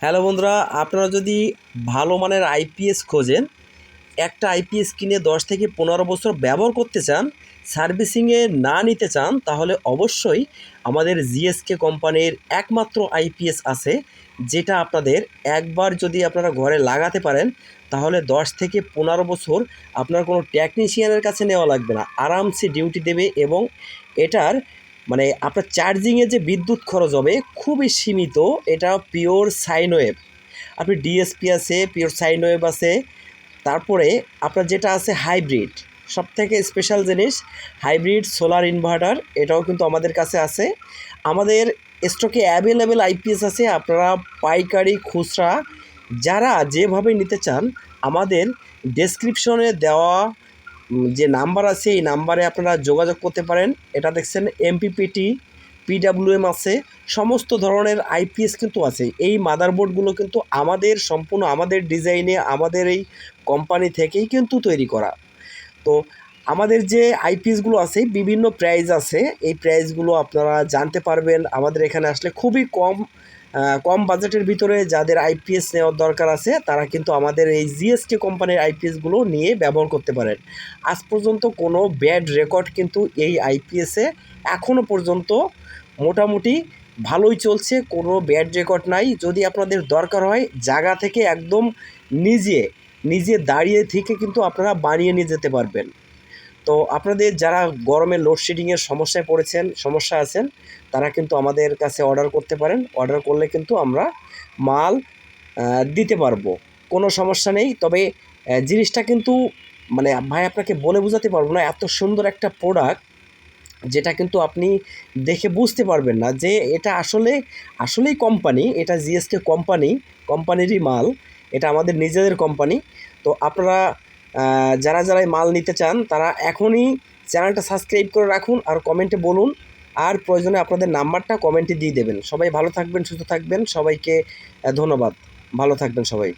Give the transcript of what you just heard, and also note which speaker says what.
Speaker 1: Hello বন্ধুরা, আপনারা যদি ভালো মানের আইপিএস খোঁজেন, একটা আইপিএস কিনে 10 থেকে 15 বছর ব্যবহার করতে চান, সার্ভিসিংয়ে না নিতে চান, তাহলে অবশ্যই আমাদের জিএসকে কোম্পানির একমাত্র আইপিএস আছে, যেটা আপনাদের একবার যদি আপনারা ঘরে লাগাতে পারেন তাহলে 10 থেকে 15 বছর আপনার কোনো টেকনিশিয়ানের কাছে নেওয়া লাগবে না, আরামসে ডিউটি দেবে। এবং এটার মানে আপনার চার্জিংয়ে যে বিদ্যুৎ খরচ হবে খুবই সীমিত। এটা পিওর সাইন ওয়েভ। আপনি ডিএসপি আছে, পিওর সাইন ওয়েভ আছে, তারপরে আপনার যেটা আছে হাইব্রিড, সবথেকে স্পেশাল জিনিস হাইব্রিড সোলার ইনভার্টার, এটাও কিন্তু আমাদের কাছে আছে। আমাদের স্টকে অ্যাভেলেবেল আইপিএস আছে। আপনারা পাইকারি, খুচরা যারা যেভাবে নিতে চান, আমাদের ডেসক্রিপশনে দেওয়া যে নাম্বার আছে এই নাম্বারে আপনারা যোগাযোগ করতে পারেন। এটা দেখছেন এমপিপিটি, পিডাব্লিউএম আছে, সমস্ত ধরনের আইপিএস কিন্তু আছে। এই মাদারবোর্ডগুলো কিন্তু আমাদের সম্পূর্ণ আমাদের ডিজাইনে, আমাদের এই কোম্পানি থেকেই কিন্তু তৈরি করা। তো আমাদের যে আইপিএসগুলো আছে বিভিন্ন প্রাইস আছে, এই প্রাইসগুলো আপনারা জানতে পারবেন আমাদের এখানে আসলে। খুবই কম বাজেটের ভিতরে যাদের আইপিএস নেওয়ার দরকার আছে তারা কিন্তু আমাদের এই জিএসকে কোম্পানির আইপিএসগুলো নিয়ে ব্যবহার করতে পারেন। আজ পর্যন্ত কোনো ব্যাড রেকর্ড কিন্তু এই আইপিএসে এখনও পর্যন্ত মোটামুটি ভালোই চলছে, কোনো ব্যাড রেকর্ড নাই। যদি আপনাদের দরকার হয় জায়গা থেকে একদম নিজে নিজে দাঁড়িয়ে থেকে কিন্তু আপনারা বানিয়ে নিয়ে যেতে পারবেন। তো আপনাদের যারা গরমে লোডশেডিংয়ের সমস্যা আছেন, তারা কিন্তু আমাদের কাছে অর্ডার করতে পারেন। অর্ডার করলে কিন্তু আমরা মাল দিতে পারবো, কোনো সমস্যা নেই। তবে জিনিসটা কিন্তু মানে ভাই আপনাকে বলে বোঝাতে পারবো না, এত সুন্দর একটা প্রোডাক্ট যেটা কিন্তু আপনি দেখে বুঝতে পারবেন না যে এটা আসলেই কোম্পানি, এটা জিএসকে কোম্পানিরই মাল, এটা আমাদের নিজেদের কোম্পানি। তো আপনারা যারা এই মাল নিতে চান তারা এখনই চ্যানেলটা সাবস্ক্রাইব করে রাখুন আর কমেন্টে বলুন, আর প্রয়োজনে আপনাদের নাম্বারটা কমেন্টে দিয়ে দেবেন। সবাই ভালো থাকবেন, সুস্থ থাকবেন, সবাইকে ধন্যবাদ। ভালো থাকবেন সবাই।